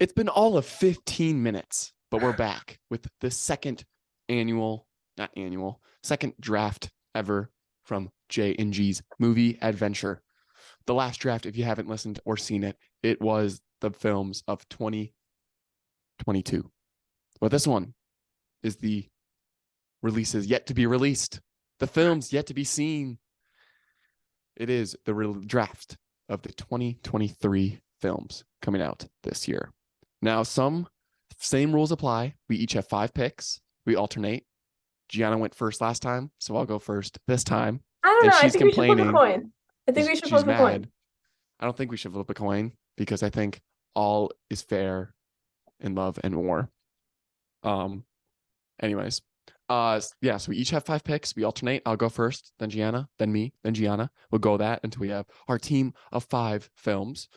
It's been all of 15 minutes, but we're back with the second annual, not annual, second draft ever from J&G's movie adventure. The last draft, if you haven't listened or seen it, it was the films of 2022. But this one is the releases yet to be released, the films yet to be seen. It is the draft of the 2023 films coming out this year. Now, some same rules apply. We each have 5 picks. We alternate. Gianna went first last time, so I'll go first this time. I don't And know. I she's think we should flip a complaining coin. I think because we should she's flip a mad. coin. I don't think we should flip a coin because I think all is fair in love and war. Anyways, yeah, so we each have 5 picks. We alternate. I'll go first, then Gianna, then me, then Gianna. We'll go that until we have our team of 5 films.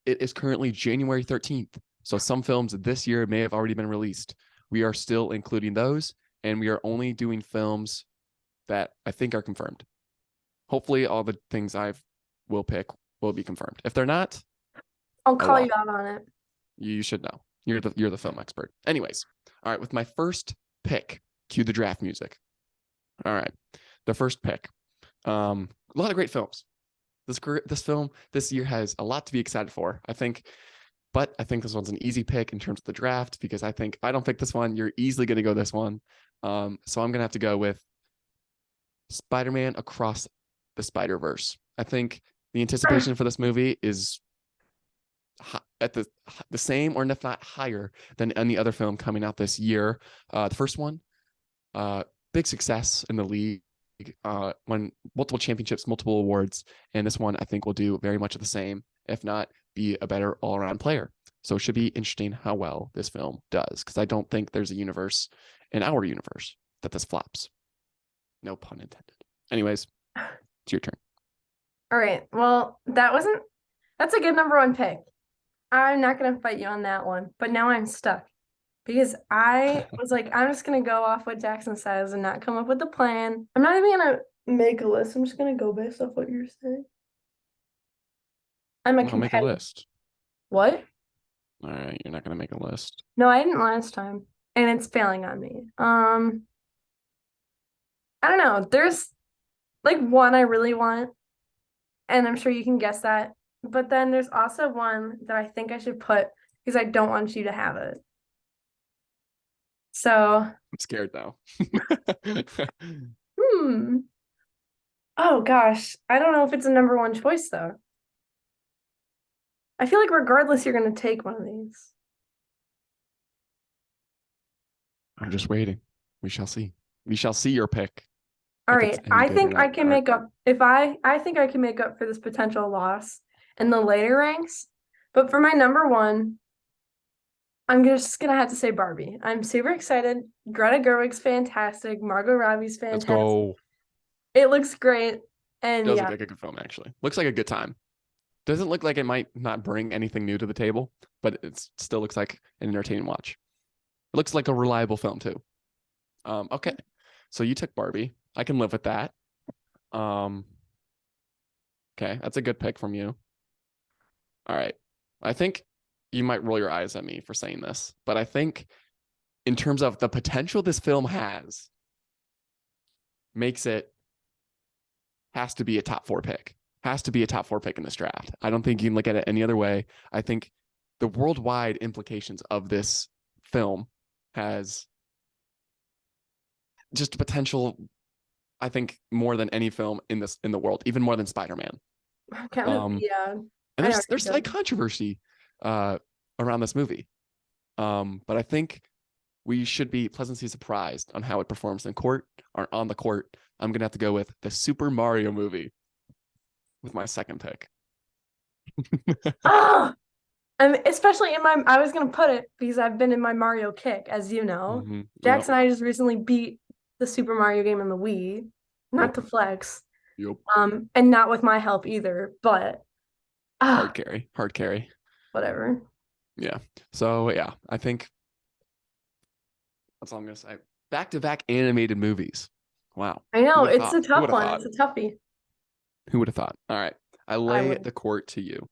It is currently January 13th. So some films this year may have already been released. We are still including those, and we are only doing films that I think are confirmed. Hopefully all the things I will pick will be confirmed. If they're not, I'll oh call you well. out on it. You should know. You're the film expert. Anyways, all right, with my first pick, cue the draft music. All right. The first pick. A lot of great films. This film this year has a lot to be excited for, I think. But I think this one's an easy pick in terms of the draft because I think if I don't pick this one, you're easily going to go this one. So I'm going to have to go with Spider-Man Across the Spider-Verse. I think the anticipation for this movie is at the same or if not higher than any other film coming out this year. The first one, big success in the league, won multiple championships, multiple awards, and this one I think will do very much of the same, if not be a better all-around player. So it should be interesting how well this film does, because I don't think there's a universe in our universe that this flops. No pun intended. Anyways, it's your turn. All right. Well, that's a good number 1 pick. I'm not going to fight you on that one, but now I'm stuck because I was like, I'm just going to go off what Jackson says and not come up with a plan. I'm not even going to make a list. I'm just going to go based off what you're saying. I'm a I'll make a competitor. list. What? All right, you're not going to make a list. No, I didn't last time, and it's failing on me. I don't know. There's like one I really want, and I'm sure you can guess that. But then there's also one that I think I should put because I don't want you to have it. So, I'm scared now. hmm. Oh gosh, I don't know if it's a number 1 choice though. I feel like regardless, you're gonna take one of these. I'm just waiting. We shall see. We shall see your pick. All If it's right, any I good or think I not. can make up if I think I can make up for this potential loss in the later ranks. But for my number 1, I'm just gonna have to say Barbie. I'm super excited. Greta Gerwig's fantastic. Margot Robbie's Let's fantastic. go. It looks great. And Does look yeah, like a good film, actually. Looks like a good time. Doesn't look like it might not bring anything new to the table, but it still looks like an entertaining watch. It looks like a reliable film, too. Okay. So you took Barbie. I can live with that. Um, okay, that's a good pick from you. All right. I think you might roll your eyes at me for saying this, but I think in terms of the potential this film makes it has to be a top 4 pick. Has to be a top 4 pick in this draft. I don't think you can look at it any other way. I think the worldwide implications of this film has just potential, I think, more than any film in the world, even more than Spider-Man. kind of yeah. And I know there's you're slight good. controversy around this movie. But I think we should be pleasantly surprised on how it performs in court or on the court. I'm gonna have to go with the Super Mario movie with my second pick. Ah, especially in my I was gonna put it because I've been in my Mario kick, as you know. Mm-hmm. Yep. Jackson and I just recently beat the Super Mario game on the Wii. Not Yep. to flex. Yep. And not with my help either, but Hard ah, carry. Hard carry. whatever. Yeah. So yeah, I think that's all I'm gonna say. Back to back animated movies. Wow. I Who know, would have it's thought? a Who tough would have one. thought? It's a toughie. Who would have thought? All right. I I lay would. the court to you.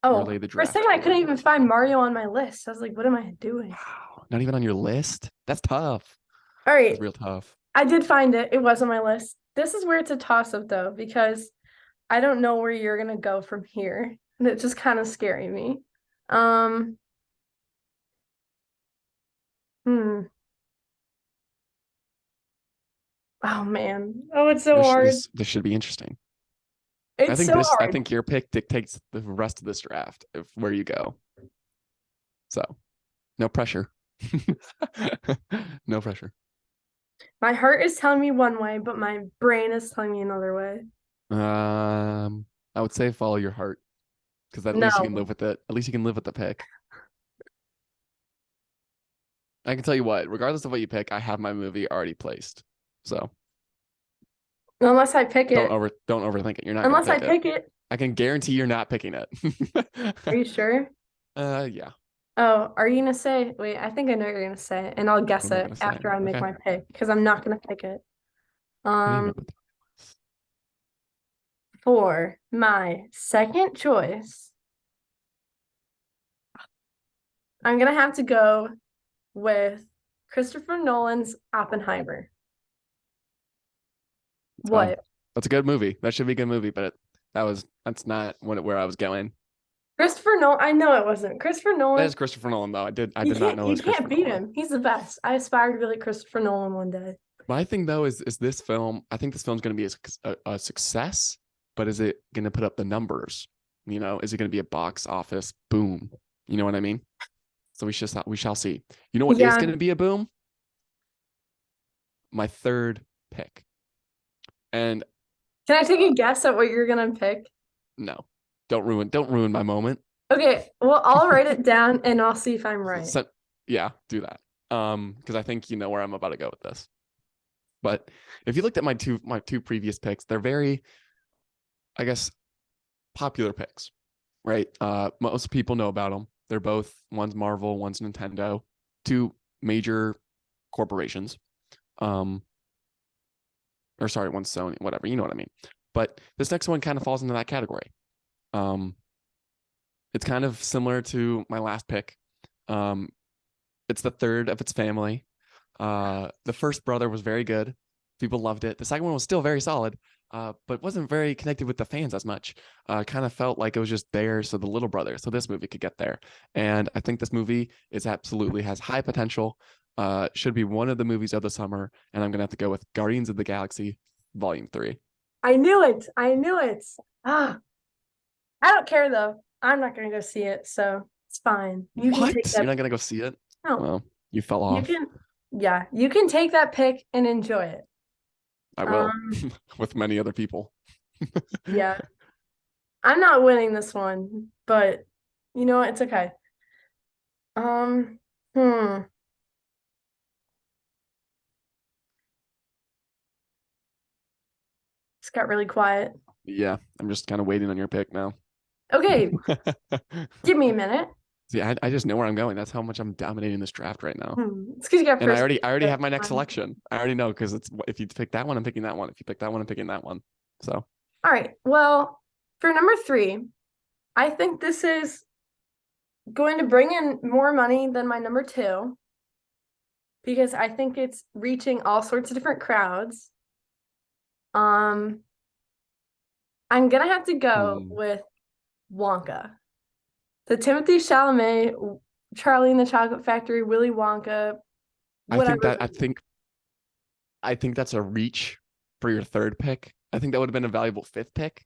Oh, Relay the for a draft second, I couldn't key. even find Mario on my list. I was like, what am I doing? Wow. Not even on your list? That's tough. All That's right, real tough. I did find it. It was on my list. This is where it's a toss-up though, because I don't know where you're gonna go from here. And it's just kind of scary me. Um, hmm. Oh man. Oh, it's so hard. This should be interesting. It's so I hard. think your pick dictates the rest of this draft of where you go. So no pressure. No pressure. My heart is telling me one way, but my brain is telling me another way. I would say follow your heart because at least you can No, live with it. At least you can live with the pick. I can tell you what, regardless of what you pick, I have my movie already placed. So unless I pick it. don't overthink it. You're not gonna Unless I pick it. pick it. I can guarantee you're not picking it. Are you sure? Yeah. Oh, are you gonna say? Wait, I think I know what you're gonna say, and I'll What guess am I it gonna say? after I make Okay. my pick because I'm not gonna pick it. I didn't Um, know what that was. for my second choice, I'm gonna have to go with Christopher Nolan's Oppenheimer. Oh, What? that's a good movie. That should be a good movie, but that's not where I was going. Christopher Nolan. I know it wasn't Christopher That Nolan. is Christopher Nolan though. I did not know it You was can't Christopher beat Nolan. him. He's the best. I aspire to be like Christopher Nolan one day. My thing though is this film. I think this film's going to be a success, but is it going to put up the numbers? You know, is it going to be a box office boom? You know what I mean? So we shall see. You know what is going Yeah. to be a boom? My third pick. And Can I take a guess at what you're gonna pick? no, don't ruin my moment. Okay, well, I'll write it down and I'll see if I'm right. So, yeah, do that. Because I think you know where I'm about to go with this. But if you looked at my two previous picks, they're very, I guess, popular picks, right? Most people know about them. They're both one's Marvel, one's Nintendo, two major corporations. Um, or sorry, one's Sony, whatever, you know what I mean. But this next one kind of falls into that category. Um, it's kind of similar to my last pick. Um, it's the third of its family. The first brother was very good. People loved it. The second one was still very solid, but wasn't very connected with the fans as much. Kind of felt like it was just there so the little brother, so this movie could get there. And I think this movie is absolutely has high potential. Should be one of the movies of the summer, and I'm gonna have to go with Guardians of the Galaxy Volume 3. I knew it. I knew it. Ah, I don't care though. I'm not gonna go see it, so it's fine. You can take What? You're that. not gonna go see it? No, Well, you fell you off. can. Yeah, you can take that pick and enjoy it. I will, Um, with many other people. yeah, I'm not winning this one, but you know what? It's okay. Um, hmm. It's got really quiet. Yeah, I'm just kind of waiting on your pick now. Okay, give me a minute. See, I just know where I'm going. That's how much I'm dominating this draft right now. It's because you got And first. I already have my next selection. I already know because it's if you pick that one, I'm picking that one. If you pick that one, I'm picking that one. So All right. Well, for number three, I think this is going to bring in more money than my number two because I think it's reaching all sorts of different crowds. Um, I'm gonna have to go with Wonka, the Timothy Chalamet, Charlie and the Chocolate Factory, Willy Wonka, I think whatever. I think that's a reach for your third pick. I think that would have been a valuable fifth pick.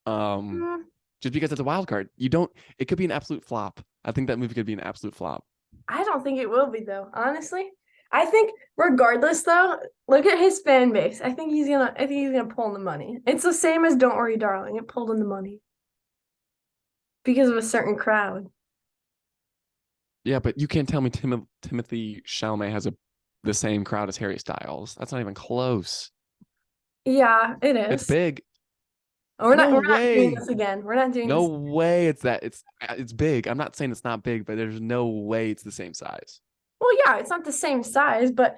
Um, Mm, just because it's a wild card. You don't it could be an absolute flop. I think that movie could be an absolute flop. I don't think it will be though, honestly. I think regardless though, look at his fan base. I think he's gonna pull in the money. It's the same as Don't Worry, Darling. It pulled in the money because of a certain crowd. Yeah, but you can't tell me Timothy Chalamet has the same crowd as Harry Styles. That's not even close. Yeah, it It's is. big. Oh, No we're not doing way. this again. We're not doing No this. way it's big. I'm not saying it's not big, but there's no way it's the same size. Well, yeah, it's not the same size, but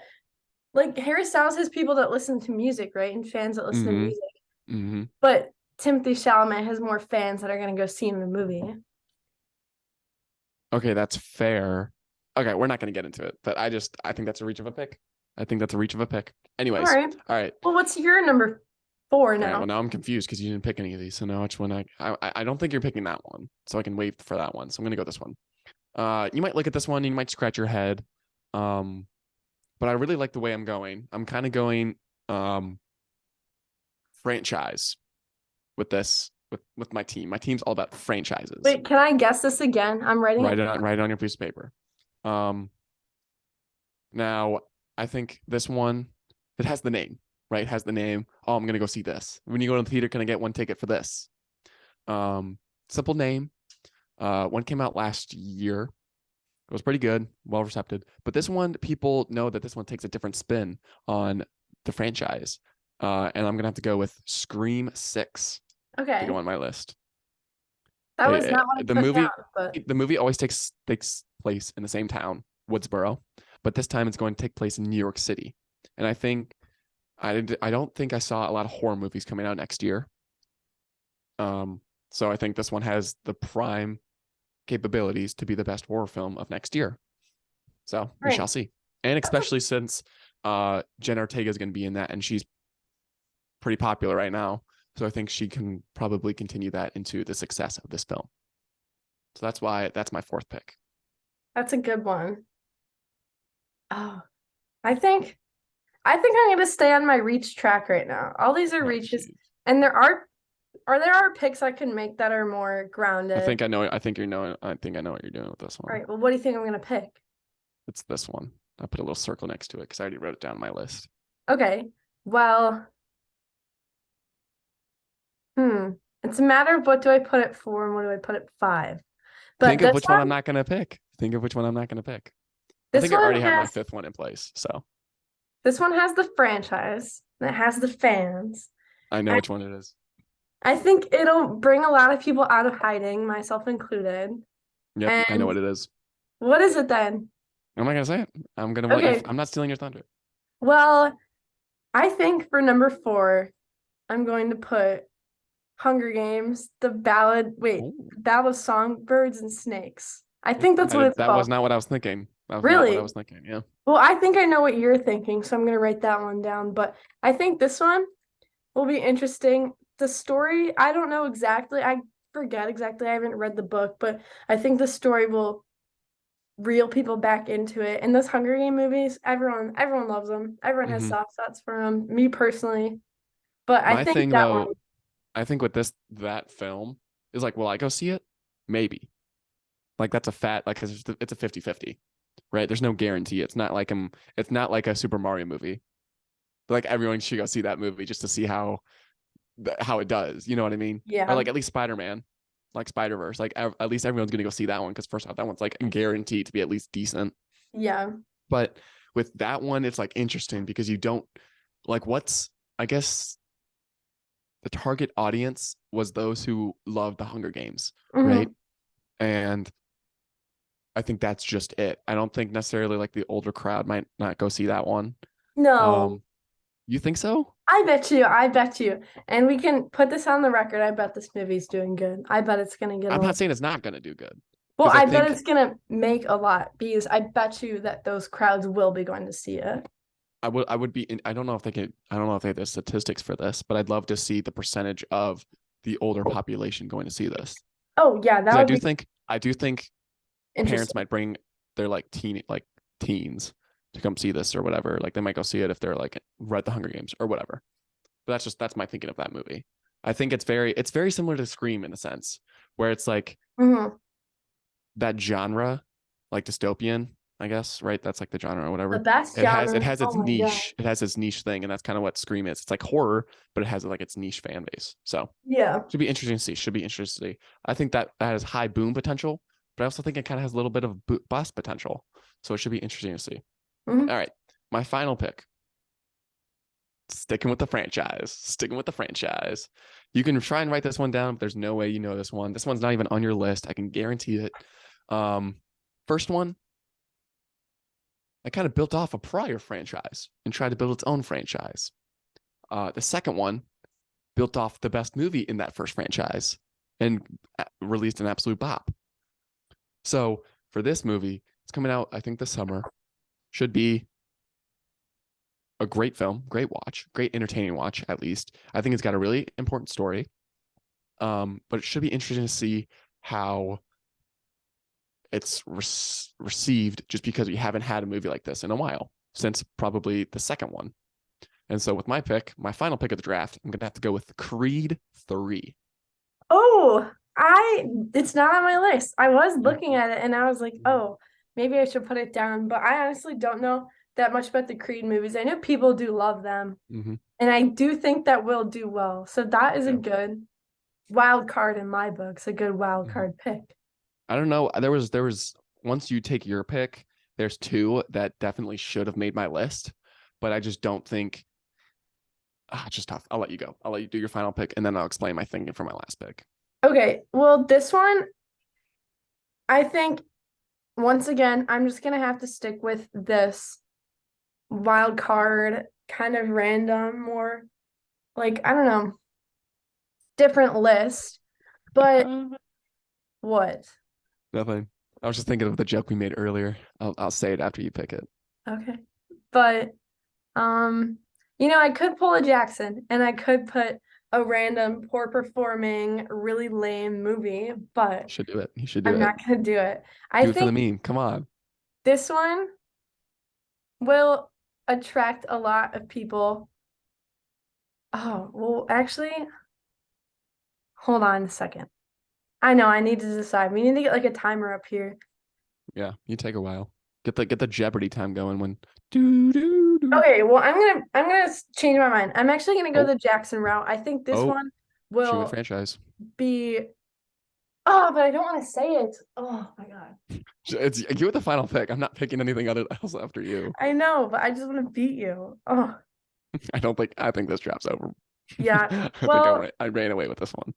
like Harry Styles has people that listen to music, right? And fans that listen to Mm-hmm. music. Mm-hmm. But Timothy Chalamet has more fans that are gonna go see him in the movie. Okay, that's fair. Okay, we're not going to get into it, but I think that's a reach of a pick. I think that's a reach of a pick. All Anyways, right. all right. Well, what's your number four All right. now? Well, now I'm confused because you didn't pick any of these. So now which one I don't think you're picking that one. So I can wait for that one. So I'm gonna go this one. You might look at this one, you might scratch your head. Um, but I really like the way I'm going. I'm kind of going franchise with this with my team. My team's all about franchises. Wait, can I guess this again? I'm writing it. Write it on your piece of paper. Um, Now I think this one it has the name, right? It has the name. Oh, I'm gonna go see this. When you go to the theater, can I get one ticket for this? Um, Simple name. One came out last year. It was pretty good, well received. But this one, people know that this one takes a different spin on the franchise. And I'm gonna have to go with Scream 6 to Okay. go on my list. That was not what I The put down, movie but the movie always takes place in the same town, Woodsboro, but this time it's going to take place in New York City. And I don't think I saw a lot of horror movies coming out next year. So I think this one has the prime capabilities to be the best horror film of next year. So we right. shall see. And especially since Jen Ortega is going to be in that, and she's pretty popular right now. So I think she can probably continue that into the success of this film. So that's my fourth pick. That's a good one. Oh, I think I'm gonna stay on my reach track right now. All these are Oh, reaches, geez. and there are picks I can make that are more grounded. I think I think I know what you're doing with this All one. right, well, what do you think I'm gonna pick? It's this one. I put a little circle next to it because I already wrote it down on my list. Okay, well, hmm, it's a matter of what do I put it for and what do I put it five. But Think of which one I'm not gonna pick. Think of which one I'm not gonna pick. I this think I one already have my has fifth one in place, so this one has the franchise that has the fans. I know And which one it is. I think it'll bring a lot of people out of hiding, myself included. Yep, I know And what it is. what is it then? I'm not gonna say it. I'm gonna let you. Okay, I'm not stealing your thunder. well, I think for number four, I'm going to put Hunger Games, Oh, the Ballad of Songbirds and Snakes. I think that's what it's that was called. not what I was thinking. That was not what I Really? was thinking. Yeah. Well, I think I know what you're thinking, so I'm going to write that one down. But I think this one will be interesting. The story, I don't know exactly. I forget exactly. I haven't read the book, but I think the story will reel people back into it. And those Hunger Game movies, everyone loves them. Everyone has hmm soft spots for them. Me personally, but I My think thing that though, one. I think with that film is like, will I go see it? Maybe. Like that's a fat like 'cause it's a 50-50, right? There's no guarantee. It's not like a Super Mario movie. Like everyone should go see that movie just to see how it does. You know what I mean? Or Yeah, like at least Spider-Man, like Spider-Verse. Like at least everyone's gonna go see that one because first off, that one's like guaranteed to be at least decent. yeah. But with that one, it's like interesting because you don't like what's I guess the target audience was those who loved the Hunger Games, right? Hmm. And I think that's just it. I don't think necessarily like the older crowd might not go see that one. No, Um, you think so? I bet you. I bet you. And we can put this on the record. I bet this movie's doing good. I bet it's gonna get a I'm not lot. saying it's not going to do good Well, because I I bet think it's gonna make a lot because I bet you that those crowds will be going to see it. I would be in, I don't know if they have the statistics for this, but I'd love to see the percentage of the older population going to see this. Oh yeah, that Because would be I do think parents interesting. might bring their teens to come see this or whatever. Like they might go see it if they're like read the Hunger Games or whatever. But that's my thinking of that movie. I think it's very similar to Scream in a sense, where it's like Hmm. that genre, like dystopian, I guess, right? That's like the genre or The whatever. best It genre. has Oh its my God. niche. It has its niche thing, and that's kind of what Scream is. It's like horror, but it has like its niche fan base. So Yeah. should be interesting to see. Should be interesting to see. I think that has high boom potential, but I also think it kind of has a little bit of bust potential. So it should be interesting to see. Hmm. All right, my final pick. Sticking with the franchise. Sticking with the franchise. You can try and write this one down, but there's no way you know this one. This one's not even on your list. I can guarantee it. Um, First one, I kind of built off a prior franchise and tried to build its own franchise. The second one built off the best movie in that first franchise and released an absolute bop. So for this movie, it's coming out, I think, this summer. Should be a great film, great watch, great entertaining watch, at least. I think it's got a really important story. But it should be interesting to see how it's received just because we haven't had a movie like this in a while, since probably the second one. And so with my pick, my final pick of the draft, I'm gonna have to go with Creed 3. Oh, it's not on my list. I was looking at it and I was like, oh, maybe I should put it down. But I honestly don't know that much about the Creed movies. I know people do love them, Mm-hmm. and I do think that will do well. So that is a Yeah. good wild card in my books, a good wild Mm-hmm. card pick. I don't know. There was once you take your pick, there's two that definitely should have made my list, but I just don't think. It's just tough. I'll let you go. I'll let you do your final pick, and then I'll explain my thinking for my last pick. Okay, well, this one, I think once again, I'm just gonna have to stick with this wild card, kind of random, more like I don't know, different list. But what? Nothing. I was just thinking of the joke we made earlier. I'll say it after you pick it. Okay. But I could pull a Jackson and I could put a random poor performing, really lame movie, but Should do it. You should do I'm it. not gonna do it. I Do it for the think meme. Come on. this one will attract a lot of people. Oh, well, actually, hold on a second. I know I need to decide. We need to get like a timer up here. Yeah, you take a while. Get the Jeopardy time going when do do do. Okay, well, I'm gonna change my mind. I'm actually gonna go Oh, the Jackson route. I think this oh, one shoot a will franchise. be. Oh, but I don't want to say it. Oh my God. It's you with the final pick. I'm not picking anything other else after you. I know, but I just want to beat you. Oh, I think this draft's over. yeah. I think Well, I ran away with this one.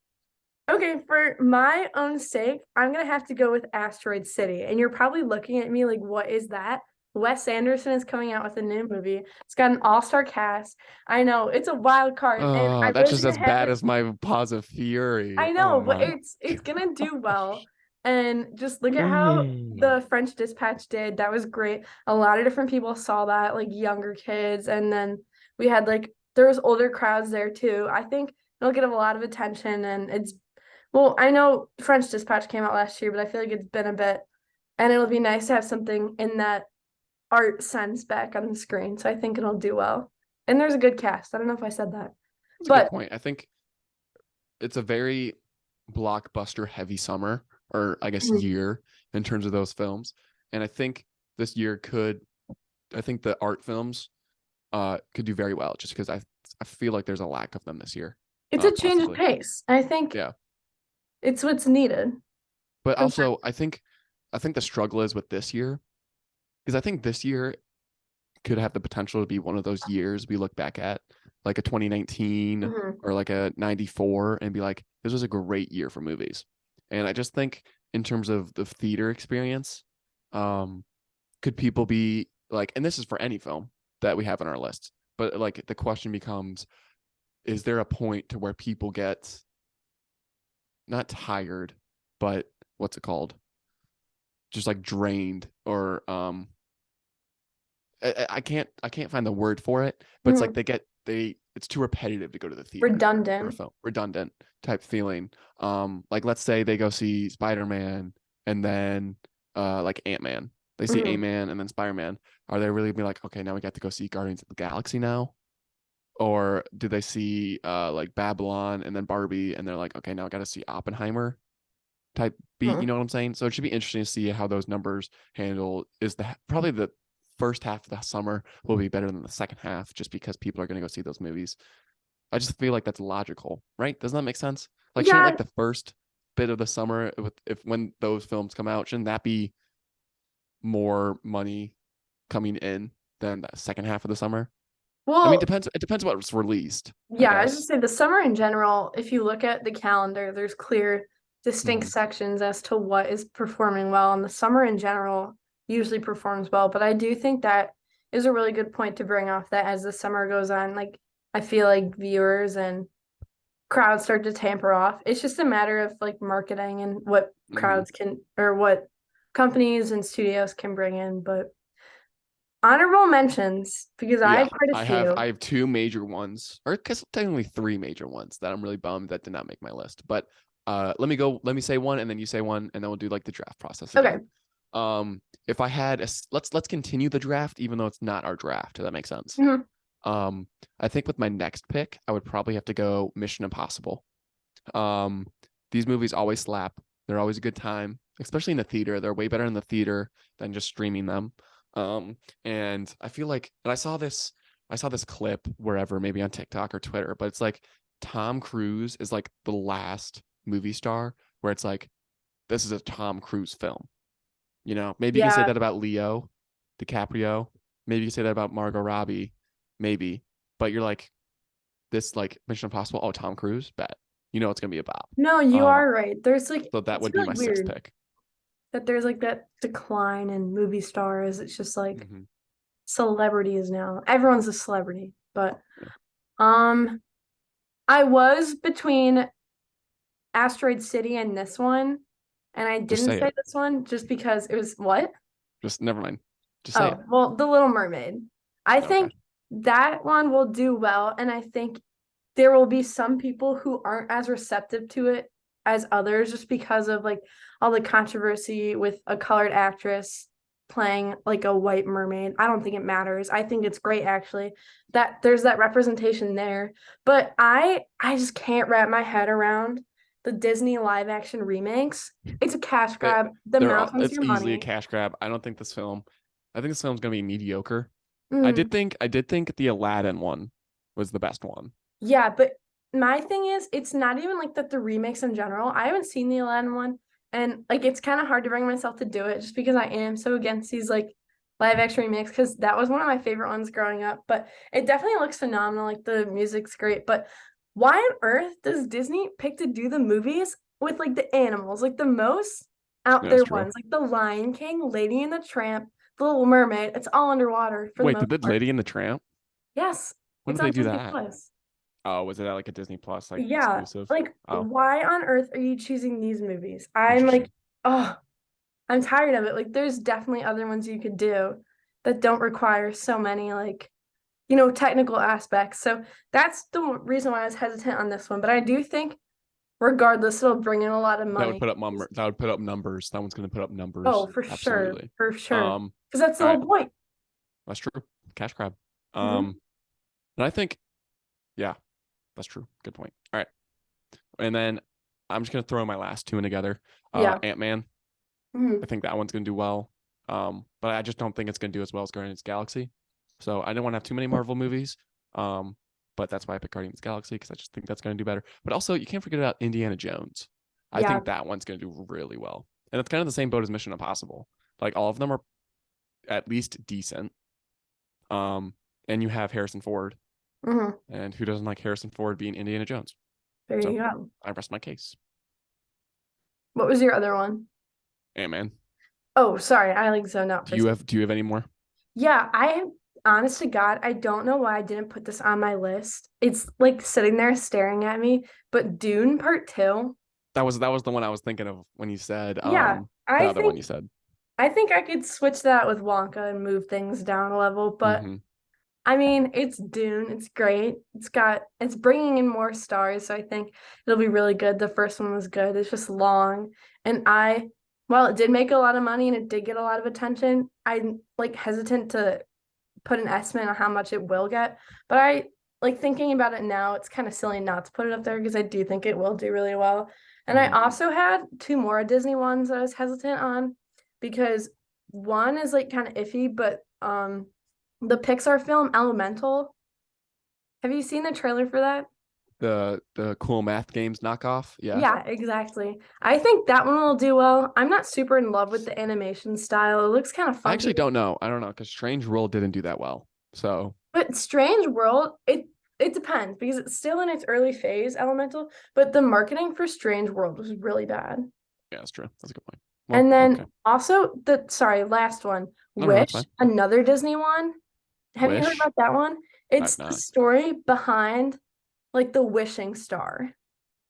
okay, for my own sake, I'm gonna have to go with Asteroid City. And you're probably looking at me like, what is that? Wes Anderson is coming out with a new movie. It's got an all-star cast. I know it's a wild card, and Oh, I that's wish just it as had bad like as my pause of fury. I Oh know, but my. it's gonna do well. And just look at how Mm. the French Dispatch did. That was great. A lot of different people saw that, like younger kids, and then we had like there was older crowds there too. I think it'll get a lot of attention, and it's well, I know French Dispatch came out last year, but I feel like it's been a bit, and it'll be nice to have something in that art sense back on the screen. So I think it'll do well. And there's a good cast. I don't know if I said that, That's a good but point. I think it's a very blockbuster heavy summer, or I guess Mhm. year, in terms of those films. And I think this year I think the art films could do very well just because I feel like there's a lack of them this year. It's a change of Possibly. pace. I think Yeah. it's what's needed. But Sometimes. also I think the struggle is with this year because I think this year could have the potential to be one of those years we look back at, like a 2019 Mhm. or like a 94, and be like, this was a great year for movies. And I just think in terms of the theater experience, um, could people be like, and this is for any film that we have on our list, but like the question becomes, is there a point to where people get not tired, but what's it called? Just like drained or I can't find the word for it, but it's like Mhm. it's too repetitive to go to the theater for a Redundant. film, redundant type feeling. Like let's say they go see Spider-Man and then like Ant-Man. They see Mhm. Ant-Man and then Spider-Man. Are they really be like, okay, now we got to go see Guardians of the Galaxy now? Or do they see like Babylon and then Barbie and they're like, okay, now I got to see Oppenheimer type beat, you Mhm. know what I'm saying? So it should be interesting to see how those numbers handle. Is probably the first half of the summer will be better than the second half just because people are going to go see those movies. I just feel like that's logical, right? Doesn't that make sense? Like, shouldn't Yeah. like the first bit of the summer with if when those films come out, shouldn't that be more money coming in than the second half of the summer? I mean, Well, it depends what's released, I yeah, I was guess. just say the summer in general, if you look at the calendar, there's clear, distinct Mm-hmm. sections as to what is performing well. And the summer in general usually performs well. But I do think that is a really good point to bring off that as the summer goes on, like I feel like viewers and crowds start to tamper off. It's just a matter of like marketing and what Mm-hmm. crowds can or what companies and studios can bring in. But honorable mentions, because I Yeah, have quite a few. I have two major ones, or because technically three major ones that I'm really bummed that did not make my list. But let me say one and then you say one, and then we'll do like the draft process Okay. again. If I had let's continue the draft, even though it's not our draft, if that makes sense. Mhm. I think with my next pick, I would probably have to go Mission Impossible. Um, these movies always slap. They're always a good time, especially in the theater. They're way better in the theater than just streaming them. And I feel like, and I saw this clip wherever, maybe on TikTok or Twitter, but it's like Tom Cruise is like the last movie star where it's like, this is a Tom Cruise film. You know, maybe you can say Yeah. that about Leo DiCaprio. Maybe you can say that about Margot Robbie. Maybe, but you're like, this like Mission Impossible. Oh, Tom Cruise, bet. You know it's gonna be a bop. No, you Um, are right. There's like, so that it's would be really my sixth weird pick. that there's like that decline in movie stars. It's just like Mm-hmm. celebrities now. Everyone's a celebrity. But um I was between Asteroid City and this one, and I Just didn't say say it. this one just because it was what? Just never mind. Just say it. Oh, well, The Little Mermaid. I Okay. think that one will do well, and I think there will be some people who aren't as receptive to it as others just because of like all the controversy with a colored actress playing like a white mermaid. I don't think it matters. I think it's great actually that there's that representation there. But I just can't wrap my head around the Disney live action remakes. It's a cash It, grab. The they're mouse all, wants it's your easily a money. cash grab. I think this film's gonna be mediocre. Mm. I did think the Aladdin one was the best one. Yeah, but my thing is, it's not even like that the remakes in general. I haven't seen the Aladdin one, and like it's kind of hard to bring myself to do it just because I am so against these like live action remakes because that was one of my favorite ones growing up. But it definitely looks phenomenal. Like the music's great, but why on earth does Disney pick to do the movies with like the animals, like the most out Yeah, that's there true. ones, like the Lion King, Lady and the Tramp, the Little Mermaid? It's all underwater for the Wait, most did the part. Lady and the Tramp? Yes, When it's did they on do Disney that? Plus. Oh, was it at like a Disney Plus like Yeah, exclusive? like Oh, why on earth are you choosing these movies? I'm like, interesting. oh, I'm tired of it. Like there's definitely other ones you could do that don't require so many like, technical aspects. So that's the reason why I was hesitant on this one. But I do think regardless it'll bring in a lot of money. That would put up numbers. That one's gonna put up Oh, numbers. for sure. Absolutely. For sure. Um, Because that's the all right, whole point. that's true. Cash grab. Mhm. And I think, yeah, that's true. Good point. All right. And then I'm just gonna throw my last two in together. Yeah. Ant-Man. I Mhm. think that one's gonna do well. But I just don't think it's gonna do as well as Guardians of the Galaxy. So I don't want to have too many Marvel movies. Um, but that's why I picked Guardians of the Galaxy because I just think that's gonna do better. But also you can't forget about Indiana Jones. I Yeah. think that one's gonna do really well. And it's kind of the same boat as Mission Impossible. Like all of them are at least decent. Um, and you have Harrison Ford. Mhm. And who doesn't like Harrison Ford being Indiana Jones? There you So go. I rest my case. What was your other one? Ant-Man. Oh, sorry. I like zoned out for a second. Do you have any more? Yeah, honest to God, I don't know why I didn't put this on my list. It's like sitting there staring at me, but Dune Part 2. That was the one I was thinking of when you said Yeah, the I other one think you said. I think I could switch that with Wonka and move things down a level, but Mm-hmm. I mean, it's Dune. It's great. It's bringing in more stars, so I think it'll be really good. The first one was good. It's just long, and while it did make a lot of money and it did get a lot of attention, I'm like hesitant to put an estimate on how much it will get. But I like thinking about it now, it's kind of silly not to put it up there because I do think it will do really well. And I Mm-hmm. also had two more Disney ones that I was hesitant on because one is like kind of iffy, but the Pixar film Elemental. Have you seen the trailer for that? The cool math games knockoff. Yeah. Yeah, exactly. I think that one will do well. I'm not super in love with the animation style. It looks kind of I funky. actually don't know. I don't know because Strange World didn't do that well. So But Strange World, it depends because it's still in its early phase, Elemental, but the marketing for Strange World was really bad. yeah, that's true. That's a good point. Well, And okay. then also last one, No, no, that's Wish, fine. another Disney one. Have you heard Wish. about that one? I've It's the not. story behind like the wishing star.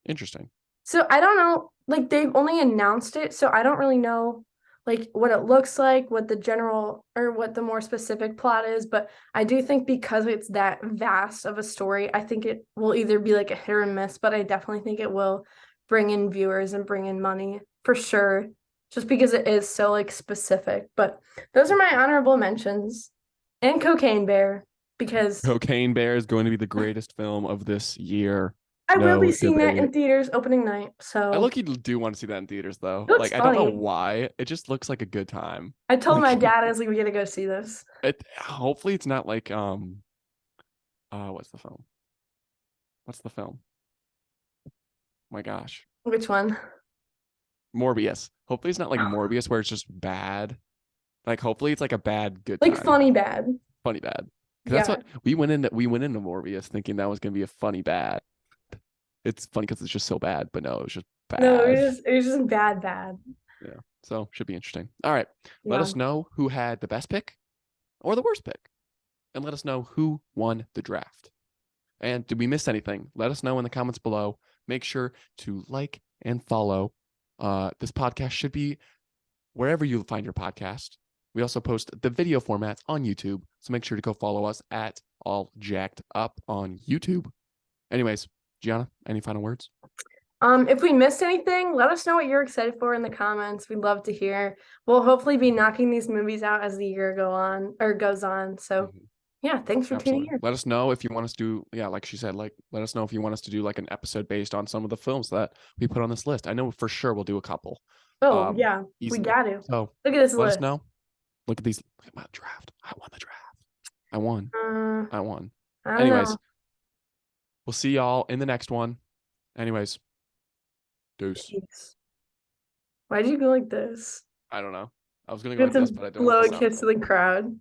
Interesting. So I don't know, like they've only announced it, so I don't really know like what it looks like, what the general or what the more specific plot is. But I do think because it's that vast of a story, I think it will either be like a hit or miss, but I definitely think it will bring in viewers and bring in money for sure, just because it is so like specific. But those are my honorable mentions and Cocaine Bear because Cocaine Bear is going to be the greatest film of this year. I will be No seeing that in debate. theaters opening night. I So look, you do want to see that in theaters though. it looks Like I don't know funny. why. It just looks like a good time. I told my Like dad I was like, we gotta go see this. hopefully it's not like what's the film? What's the film? My gosh. Which one? Morbius. Hopefully it's not like Morbius where it's just bad. Like hopefully it's like a bad good Like time. funny bad. Funny bad. Because that's Yeah. what we went into Morbius thinking that was gonna be a funny bad. It's funny because it's just so bad, but no, it was just No, bad. it was just bad, bad. Yeah. So should be interesting. All right. Let Yeah. us know who had the best pick or the worst pick. And let us know who won the draft. And did we miss anything? Let us know in the comments below. Make sure to like and follow. This podcast should be wherever you find your podcast. We also post the video formats on YouTube. So make sure to go follow us at All Jacked Up on YouTube. Anyways, Gianna, any final words? If we missed anything, let us know what you're excited for in the comments. We'd love to hear. We'll hopefully be knocking these movies out as the year goes on. So Mhm. yeah, thanks for tuning Absolutely. in. Let us know if you want us to do, yeah, like she said, like let us know if you want us to do like an episode based on some of the films that we put on this list. I know for sure we'll do a couple. Oh yeah, we Easily. got to. So Look at this let us list. know. Look at these. Look at my draft. I won the draft. I won. Uh, I won. I don't Anyways, know. we'll see y'all in the next one. Anyways, deuce. Peace. Why'd you go like this? I don't know. I was gonna go You had like this, to but I don't know what blow the a sound kiss to was. the crowd.